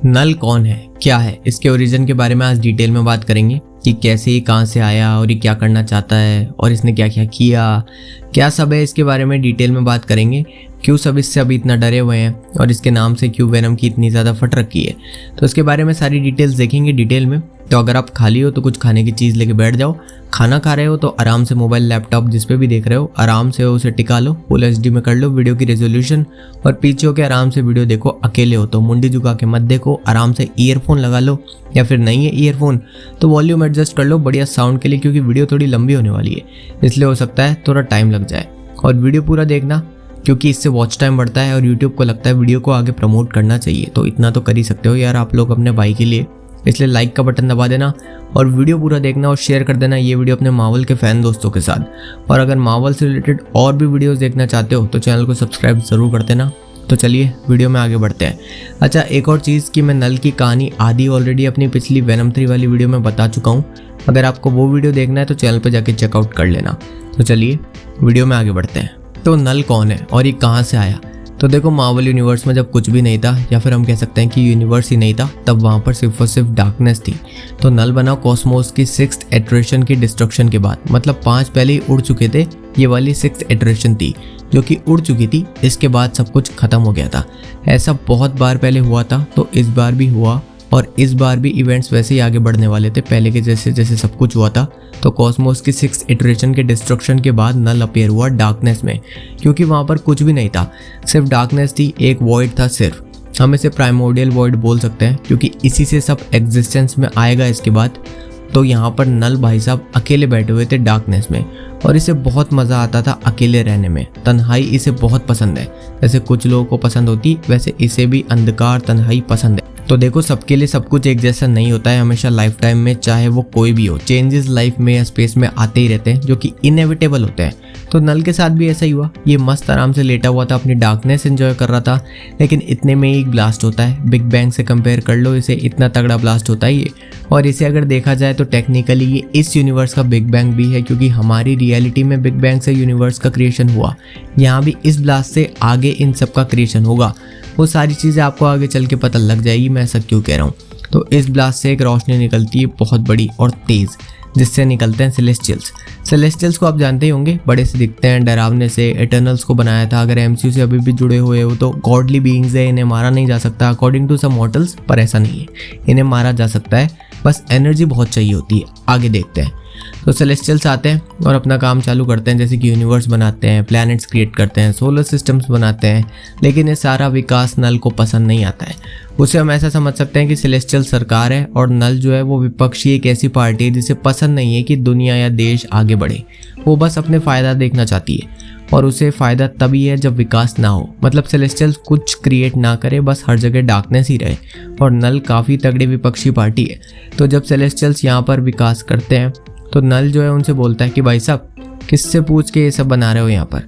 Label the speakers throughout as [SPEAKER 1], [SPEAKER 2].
[SPEAKER 1] नल कौन है, क्या है, इसके ओरिजिन के बारे में आज डिटेल में बात करेंगे कि कैसे ये कहाँ से आया और ये क्या करना चाहता है और इसने क्या क्या किया, क्या सब है इसके बारे में डिटेल में बात करेंगे। क्यों सब इससे अभी इतना डरे हुए हैं और इसके नाम से क्यों वेनम की इतनी ज़्यादा फट रखी है, तो इसके बारे में सारी डिटेल्स देखेंगे डिटेल में। तो अगर आप खाली हो तो कुछ खाने की चीज़ लेके बैठ जाओ, खाना खा रहे हो तो आराम से मोबाइल लैपटॉप जिस पे भी देख रहे हो आराम से उसे टिका लो, फुल HD में कर लो वीडियो की रेजोल्यूशन और पीछे होकर आराम से वीडियो देखो। अकेले हो तो मुंडी झुका के मत देखो, आराम से ईयरफोन लगा लो या फिर नहीं है ईयरफोन तो वॉल्यूम एडजस्ट कर लो बढ़िया साउंड के लिए, क्योंकि वीडियो थोड़ी लंबी होने वाली है इसलिए हो सकता है थोड़ा टाइम लग जाए। और वीडियो पूरा देखना क्योंकि इससे वॉच टाइम बढ़ता है और यूट्यूब को लगता है वीडियो को आगे प्रमोट करना चाहिए, तो इतना तो कर ही सकते हो यार आप लोग अपने भाई के लिए, इसलिए लाइक का बटन दबा देना और वीडियो पूरा देखना और शेयर कर देना ये वीडियो अपने मार्वल के फैन दोस्तों के साथ। और अगर मार्वल से रिलेटेड और भी वीडियोस देखना चाहते हो तो चैनल को सब्सक्राइब ज़रूर कर देना। तो चलिए वीडियो में आगे बढ़ते हैं। अच्छा, एक और चीज़ कि मैं नल की कहानी आधी ऑलरेडी अपनी पिछली वेनम 3 वाली वीडियो में बता चुका हूँ, अगर आपको वो वीडियो देखना है तो चैनल पर जाके चेकआउट कर लेना। तो चलिए वीडियो में आगे बढ़ते हैं। तो नल कौन है और ये कहाँ से आया, तो देखो मार्वल यूनिवर्स में जब कुछ भी नहीं था या फिर हम कह सकते हैं कि यूनिवर्स ही नहीं था, तब वहाँ पर सिर्फ और सिर्फ डार्कनेस थी। तो नल बना कॉस्मोस की 6th इटरेशन की डिस्ट्रक्शन के बाद, मतलब 5 पहले ही उड़ चुके थे, ये वाली 6th इटरेशन थी जो कि उड़ चुकी थी, इसके बाद सब कुछ खत्म हो गया था। ऐसा बहुत बार पहले हुआ था तो इस बार भी हुआ और इस बार भी इवेंट्स वैसे ही आगे बढ़ने वाले थे पहले के जैसे जैसे सब कुछ हुआ था। तो कॉस्मोस की 6th इटरेशन के डिस्ट्रक्शन के बाद नल अपीयर हुआ डार्कनेस में, क्योंकि वहाँ पर कुछ भी नहीं था, सिर्फ डार्कनेस थी, एक वॉइड था सिर्फ। हम इसे प्राइमोर्डियल वॉइड बोल सकते हैं क्योंकि इसी से सब एग्जिस्टेंस में आएगा इसके बाद। तो यहाँ पर नल भाई साहब अकेले बैठे हुए थे डार्कनेस में और इसे बहुत मज़ा आता था अकेले रहने में, तन्हाई इसे बहुत पसंद है। जैसे कुछ लोगों को पसंद होती वैसे इसे भी अंधकार तन्हाई पसंद है। तो देखो सबके लिए सब कुछ एक जैसा नहीं होता है हमेशा लाइफ टाइम में, चाहे वो कोई भी हो, चेंजेस लाइफ में या स्पेस में आते ही रहते हैं जो कि इनएविटेबल होते हैं। तो नल के साथ भी ऐसा ही हुआ, ये मस्त आराम से लेटा हुआ था, अपनी डार्कनेस एंजॉय कर रहा था, लेकिन इतने में ही एक ब्लास्ट होता है। बिग बैंग से कंपेयर कर लो इसे, इतना तगड़ा ब्लास्ट होता है ये। और इसे अगर देखा जाए तो टेक्निकली ये इस यूनिवर्स का बिग बैंग भी है, क्योंकि हमारी रियलिटी में बिग बैंग से यूनिवर्स का क्रिएशन हुआ, यहाँ भी इस ब्लास्ट से आगे इन सब का क्रिएशन होगा। वो सारी चीज़ें आपको आगे चल के पता लग जाएगी मैं ऐसा क्यों कह रहा हूँ। तो इस ब्लास्ट से एक रोशनी निकलती है बहुत बड़ी और तेज़, जिससे निकलते हैं सेलेस्टियल्स। सेलेस्टियल्स को आप जानते ही होंगे, बड़े से दिखते हैं, डरावने से। इटर्नल्स को बनाया था, अगर MCU से अभी भी जुड़े हुए हो तो गॉडली बीइंग्स है, इन्हें मारा नहीं जा सकता अकॉर्डिंग टू सम मॉर्टल्स, पर ऐसा नहीं है, इन्हें मारा जा सकता है, बस एनर्जी बहुत चाहिए होती है। आगे देखते हैं। तो सेलेस्टियल्स आते हैं और अपना काम चालू करते हैं, जैसे कि यूनिवर्स बनाते हैं, प्लैनेट्स क्रिएट करते हैं, सोलर सिस्टम्स बनाते हैं, लेकिन ये सारा विकास नल को पसंद नहीं आता है। उसे हम ऐसा समझ सकते हैं कि सेलेस्टियल सरकार है और नल जो है वो विपक्षी एक ऐसी पार्टी है जिसे पसंद नहीं है कि दुनिया या देश आगे बढ़े, वो बस अपने फ़ायदा देखना चाहती है और उसे फ़ायदा तभी है जब विकास ना हो, मतलब सेलेस्टियल्स कुछ क्रिएट ना करे, बस हर जगह डार्कनेस ही रहे। और नल काफ़ी तगड़ी विपक्षी पार्टी है। तो जब सेलेस्टियल्स यहाँ पर विकास करते हैं तो नल जो है उनसे बोलता है कि भाई साहब किससे पूछ के ये सब बना रहे हो यहाँ पर।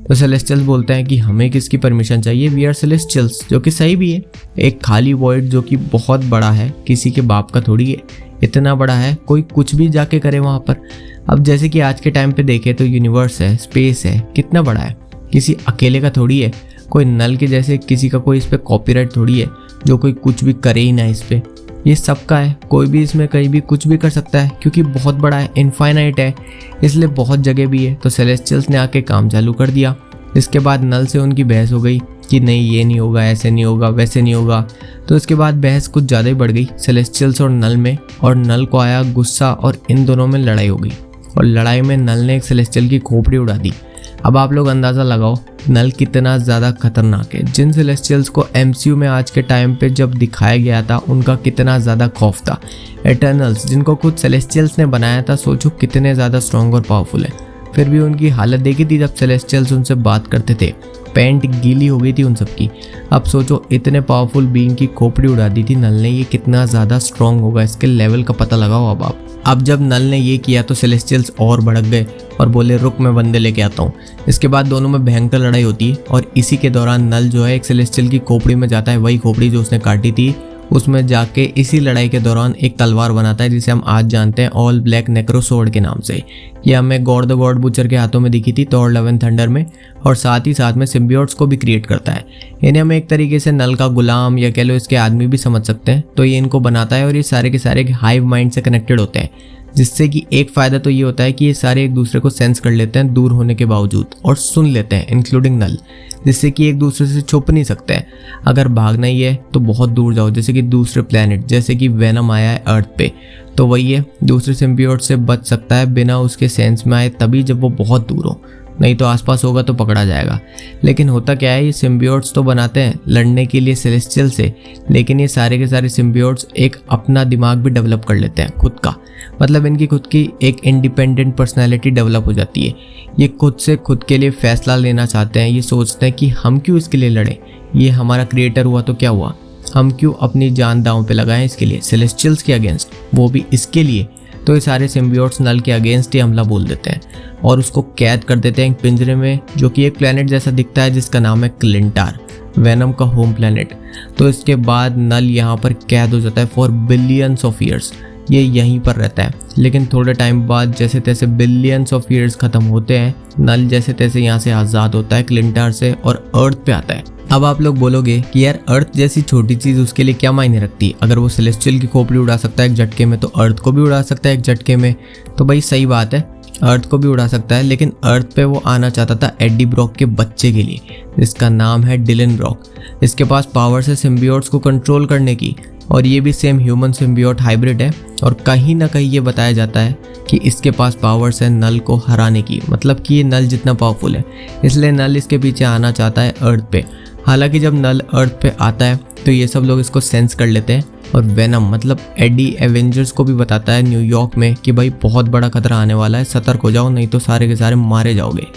[SPEAKER 1] तो सेलेस्टियल्स बोलते हैं कि हमें किसकी परमिशन चाहिए, वी आर सेलेस्टियल्स, जो कि सही भी है। एक खाली वॉइड जो कि बहुत बड़ा है, किसी के बाप का थोड़ी है, इतना बड़ा है कोई कुछ भी जाके करे वहाँ पर। अब जैसे कि आज के टाइम पे देखें तो यूनिवर्स है, स्पेस है, कितना बड़ा है, किसी अकेले का थोड़ी है, कोई नल के जैसे किसी का कोई इस पर कॉपीराइट थोड़ी है जो कोई कुछ भी करे ही ना इस पर। ये सबका है, कोई भी इसमें कहीं भी कुछ भी कर सकता है, क्योंकि बहुत बड़ा है, इनफाइनाइट है, इसलिए बहुत जगह भी है। तो सेलेस्टियल्स ने आके काम चालू कर दिया। इसके बाद नल से उनकी बहस हो गई कि नहीं ये नहीं होगा, ऐसे नहीं होगा, वैसे नहीं होगा। तो इसके बाद बहस कुछ ज़्यादा ही बढ़ गई सेलेस्टियल्स और नल में, और नल को आया गुस्सा और इन दोनों में लड़ाई हो गई। और लड़ाई में नल ने एक सेलेस्टियल की खोपड़ी उड़ा दी। अब आप लोग अंदाज़ा लगाओ नल कितना ज़्यादा खतरनाक है। जिन सेलेस्टियल्स को MCU में आज के टाइम पे जब दिखाया गया था उनका कितना ज़्यादा खौफ था। इटर्नल्स जिनको खुद सेलेस्टियल्स ने बनाया था, सोचो कितने ज़्यादा स्ट्रॉन्ग और पावरफुल है, फिर भी उनकी हालत देखी थी जब सेलेस्टियल्स उनसे बात करते थे, पैंट गीली हो गई थी उन सबकी। अब सोचो इतने पावरफुल बीइंग की खोपड़ी उड़ा दी थी नल ने, ये कितना ज़्यादा स्ट्रॉन्ग होगा, इसके लेवल का पता लगाओ अब आप। अब जब नल ने ये किया तो सेलेस्टियल्स और भड़क गए और बोले रुक मैं बंदे लेके आता हूँ। इसके बाद दोनों में भयंकर लड़ाई होती है और इसी के दौरान नल जो है एक सेलेस्टियल की खोपड़ी में जाता है, वही खोपड़ी जो उसने काटी थी उसमें जाके इसी लड़ाई के दौरान एक तलवार बनाता है जिसे हम आज जानते हैं ऑल ब्लैक नेक्रोसोर्ड के नाम से। ये हमें गॉड द गॉड बुचर के हाथों में दिखी थी थॉर लव एंड थंडर में, और साथ ही साथ में सिम्बियोट्स को भी क्रिएट करता है। इन्हें हम एक तरीके से नल का गुलाम या कह लो इसके आदमी भी समझ सकते हैं। तो ये इनको बनाता है और ये सारे के सारे हाइव माइंड से कनेक्टेड होते हैं, जिससे कि एक फ़ायदा तो ये होता है कि ये सारे एक दूसरे को सेंस कर लेते हैं दूर होने के बावजूद, और सुन लेते हैं इंक्लूडिंग नल, जिससे कि एक दूसरे से छुप नहीं सकते हैं। अगर भागना ही है तो बहुत दूर जाओ, जैसे कि दूसरे प्लेनेट, जैसे कि वेनम आया है अर्थ पे, तो वही है दूसरे सिम्बियोट से बच सकता है बिना उसके सेंस में आए, तभी जब वो बहुत दूर हो, नहीं तो आसपास होगा तो पकड़ा जाएगा। लेकिन होता क्या है, ये सिम्बियोट्स तो बनाते हैं लड़ने के लिए सेलेस्टियल से, लेकिन ये सारे के सारे सिम्बियोट्स एक अपना दिमाग भी डेवलप कर लेते हैं खुद का। मतलब इनकी खुद की एक इंडिपेंडेंट पर्सनैलिटी डेवलप हो जाती है। ये खुद से खुद के लिए फैसला लेना चाहते हैं। ये सोचते हैं कि हम क्यों इसके लिए लड़ें, ये हमारा क्रिएटर हुआ तो क्या हुआ, हम क्यों अपनी जान दांव पे लगाएं इसके लिए, सेलेस्टियल्स के अगेंस्ट, वो भी इसके लिए। तो ये सारे सिम्बियोट्स नल के अगेंस्ट ही हमला बोल देते हैं और उसको कैद कर देते हैं एक पिंजरे में, जो कि एक प्लेनेट जैसा दिखता है जिसका नाम है क्लिंटार, वेनम का होम प्लेनेट। तो इसके बाद नल यहाँ पर कैद हो जाता है फॉर बिलियंस ऑफ ईयर्स। ये यहीं पर रहता है, लेकिन थोड़े टाइम बाद जैसे तैसे बिलियंस ऑफ ईयर्स खत्म होते हैं, नल जैसे तैसे यहाँ से आज़ाद होता है क्लिंटार से और अर्थ पे आता है। अब आप लोग बोलोगे कि यार अर्थ जैसी छोटी चीज़ उसके लिए क्या मायने रखती, अगर वो सेलेस्टियल की खोपड़ी उड़ा सकता है एक झटके में, तो अर्थ को भी उड़ा सकता है एक झटके में। तो भाई सही बात है, अर्थ को भी उड़ा सकता है, लेकिन अर्थ पे वो आना चाहता था एडी ब्रॉक के बच्चे के लिए, जिसका नाम है डिलन ब्रॉक। इसके पास पावर से सिम्बियोट्स को कंट्रोल करने की, और ये भी सेम ह्यूमन सिम्बियोट हाइब्रिड है, और कहीं ना कहीं ये बताया जाता है कि इसके पास पावर्स है नल को हराने की, मतलब कि ये नल जितना पावरफुल है, इसलिए नल इसके पीछे आना चाहता है अर्थ पे। हालांकि जब नल अर्थ पे आता है तो ये सब लोग इसको सेंस कर लेते हैं, और वेनम मतलब एडी एवेंजर्स को भी बताता है न्यूयॉर्क में कि भाई बहुत बड़ा खतरा आने वाला है, सतर्क हो जाओ नहीं तो सारे के सारे मारे जाओगे।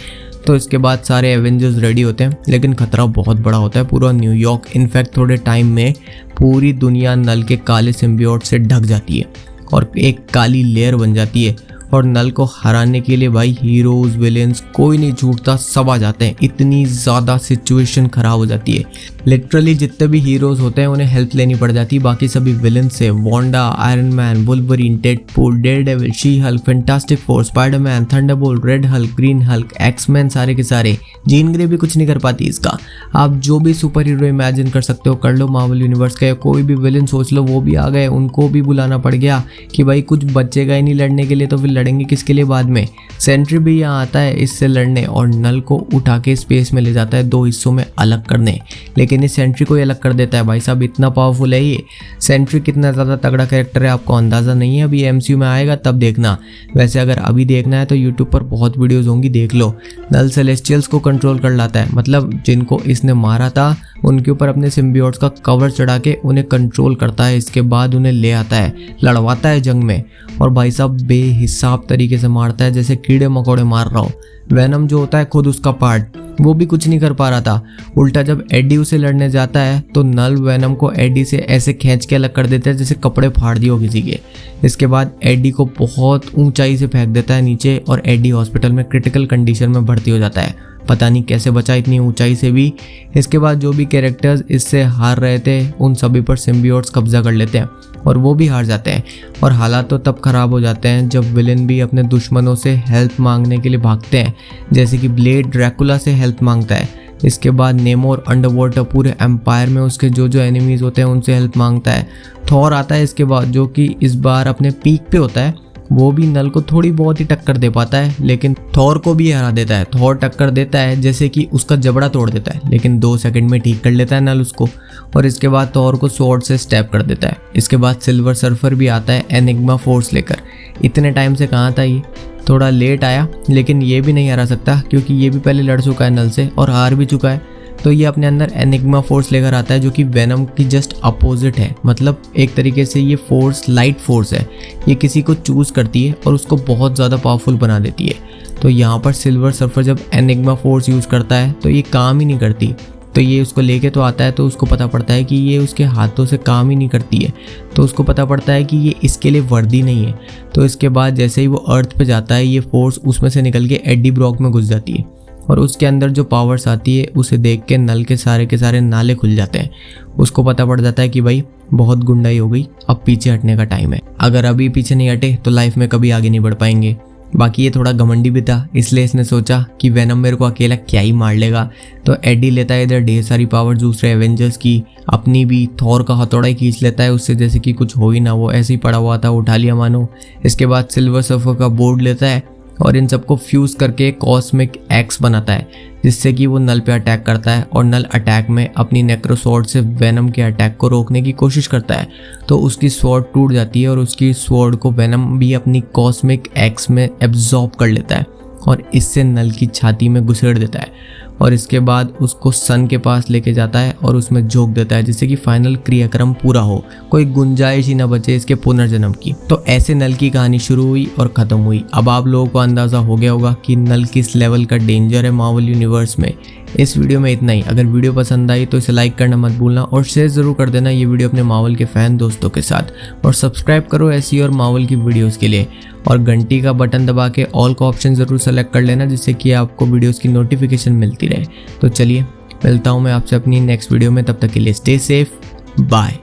[SPEAKER 1] तो इसके बाद सारे एवेंजर्स रेडी होते हैं, लेकिन खतरा बहुत बड़ा होता है, पूरा न्यूयॉर्क, इनफैक्ट थोड़े टाइम में पूरी दुनिया नल के काले सिम्बियोट से ढक जाती है और एक काली लेयर बन जाती है, और नल को हराने के लिए भाई हीरोज विलेंस कोई नहीं छूटता, सब आ जाते हैं। इतनी ज़्यादा सिचुएशन खराब हो जाती है, लिटरली जितने भी हीरोज होते हैं उन्हें हेल्प लेनी पड़ जाती है बाकी सभी विलेंस से। Wanda, Iron Man, Wolverine, Deadpool, Daredevil, She Hulk, Fantastic Four, Spider Man, Thunderbolt, Red Hulk, Green Hulk, X Men, सारे के सारे। जीन ग्रे भी कुछ नहीं कर पाती इसका। आप जो भी सुपर हीरो इमेजिन कर सकते हो कर लो मार्वल यूनिवर्स का, कोई भी विलेन सोच लो, वो भी आ गए, उनको भी बुलाना पड़ गया कि भाई कुछ बचेगा ही नहीं लड़ने के लिए, तो फिर लड़ेंगे किसके लिए बाद में। सेंट्री भी यहाँ आता है इससे लड़ने, और नल को उठा के स्पेस में ले जाता है दो हिस्सों में अलग करने, लेकिन इस सेंट्री को ही अलग कर देता है। भाई साहब इतना पावरफुल है ये सेंट्री, कितना ज़्यादा तगड़ा कैरेक्टर है आपको अंदाज़ा नहीं है, अभी एमसीयू में आएगा तब देखना। वैसे अगर अभी देखना है तो यूट्यूब पर बहुत वीडियोज़ होंगी, देख लो। नल सेलेस्टियल्स को कंट्रोल कर लाता है, मतलब जिनको इसने मारा था उनके ऊपर अपने सिम्बियोट्स का कवर चढ़ा के उन्हें कंट्रोल करता है। इसके बाद उन्हें ले आता है, लड़वाता है जंग में, और भाई साहब बेहिसाब तरीके से मारता है जैसे कीड़े मकोड़े मार रहा हो। वेनम जो होता है खुद उसका पार्ट, वो भी कुछ नहीं कर पा रहा था। उल्टा जब एडी उसे लड़ने जाता है तो नल वेनम को एडी से ऐसे खींच के अलग कर देता है जैसे कपड़े फाड़ दिए हो किसी के। इसके बाद एडी को बहुत ऊंचाई से फेंक देता है नीचे, और एडी हॉस्पिटल में क्रिटिकल कंडीशन में भर्ती हो जाता है। पता नहीं कैसे बचा इतनी ऊंचाई से भी। इसके बाद जो भी कैरेक्टर्स इससे हार रहे थे उन सभी पर सिम्बियोट्स कब्जा कर लेते हैं, और वो भी हार जाते हैं। और हालात तो तब खराब हो जाते हैं जब विलेन भी अपने दुश्मनों से हेल्प मांगने के लिए भागते हैं, जैसे कि ब्लेड ड्रैकुला से हेल्प मांगता है। इसके बाद नेमोर अंडरवाटर पूरे एम्पायर में उसके जो जो एनिमीज होते हैं उनसे हेल्प मांगता है। थॉर आता है इसके बाद, जो कि इस बार अपने पीक पे होता है। वो भी नल को थोड़ी बहुत ही टक्कर दे पाता है, लेकिन थॉर को भी हरा देता है। थॉर टक्कर देता है जैसे कि उसका जबड़ा तोड़ देता है, लेकिन 2 सेकंड में ठीक कर लेता है नल उसको, और इसके बाद थॉर को स्वॉर्ड से स्टैब कर देता है। इसके बाद सिल्वर सर्फर भी आता है एनिग्मा फोर्स लेकर। इतने टाइम से कहाँ था ये, थोड़ा लेट आया, लेकिन ये भी नहीं हरा सकता क्योंकि ये भी पहले लड़ चुका है नल से और हार भी चुका है। तो ये अपने अंदर एनिग्मा फोर्स लेकर आता है, जो कि वेनम की जस्ट अपोजिट है। मतलब एक तरीके से ये फोर्स लाइट फोर्स है, ये किसी को चूज करती है और उसको बहुत ज़्यादा पावरफुल बना देती है। तो यहाँ पर सिल्वर सर्फर जब एनिग्मा फोर्स यूज़ करता है तो ये काम ही नहीं करती। तो ये उसको लेके तो आता है, तो उसको पता पड़ता है कि ये उसके हाथों से काम ही नहीं करती है, तो उसको पता पड़ता है कि ये इसके लिए वर्दी नहीं है। तो इसके बाद जैसे ही वो अर्थ पे जाता है, ये फोर्स उसमें से निकल के एडी ब्रॉक में घुस जाती है, और उसके अंदर जो पावर्स आती है उसे देख के नल के सारे नाले खुल जाते हैं। उसको पता पड़ जाता है कि भाई बहुत गुंडाई हो गई, अब पीछे हटने का टाइम है। अगर अभी पीछे नहीं हटे तो लाइफ में कभी आगे नहीं बढ़ पाएंगे। बाकी ये थोड़ा घमंडी भी था, इसलिए इसने सोचा कि वेनम मेरे को अकेला क्या ही मार लेगा। तो एडी लेता है इधर ढेर सारी पावर दूसरे एवेंजर्स की, अपनी भी। थॉर का हथौड़ा ही खींच लेता है उससे, जैसे कि कुछ हो ही ना, वो ऐसे ही पड़ा हुआ था, उठा लिया मानो। इसके बाद सिल्वर सर्फर का बोर्ड लेता है और इन सबको फ्यूज करके कॉस्मिक एक्स बनाता है, जिससे कि वो नल पे अटैक करता है। और नल अटैक में अपनी नेक्रो स्वॉर्ड से वेनम के अटैक को रोकने की कोशिश करता है। तो उसकी स्वॉर्ड टूट जाती है और उसकी स्वॉर्ड को वेनम भी अपनी कॉस्मिक एक्स में एब्जॉर्ब कर लेता है और इससे नल की छाती में घुसेड़ देता है। और इसके बाद उसको सन के पास लेके जाता है और उसमें झोंक देता है, जिससे कि फाइनल क्रियाक्रम पूरा हो, कोई गुंजाइश ही ना बचे इसके पुनर्जन्म की। तो ऐसे नल की कहानी शुरू हुई और ख़त्म हुई। अब आप लोगों को अंदाज़ा हो गया होगा कि नल किस लेवल का डेंजर है मार्वल यूनिवर्स में। इस वीडियो में इतना ही। अगर वीडियो पसंद आई तो इसे लाइक करना मत भूलना और शेयर ज़रूर कर देना ये वीडियो अपने मार्वल के फ़ैन दोस्तों के साथ। और सब्सक्राइब करो ऐसी और मार्वल की वीडियोज़ के लिए, और घंटी का बटन दबा के ऑल का ऑप्शन ज़रूर सेलेक्ट कर लेना, जिससे कि आपको वीडियोज़ की नोटिफिकेशन मिलती रहे। तो चलिए मिलता हूँ मैं आपसे अपनी नेक्स्ट वीडियो में, तब तक के लिए स्टे सेफ, बाय।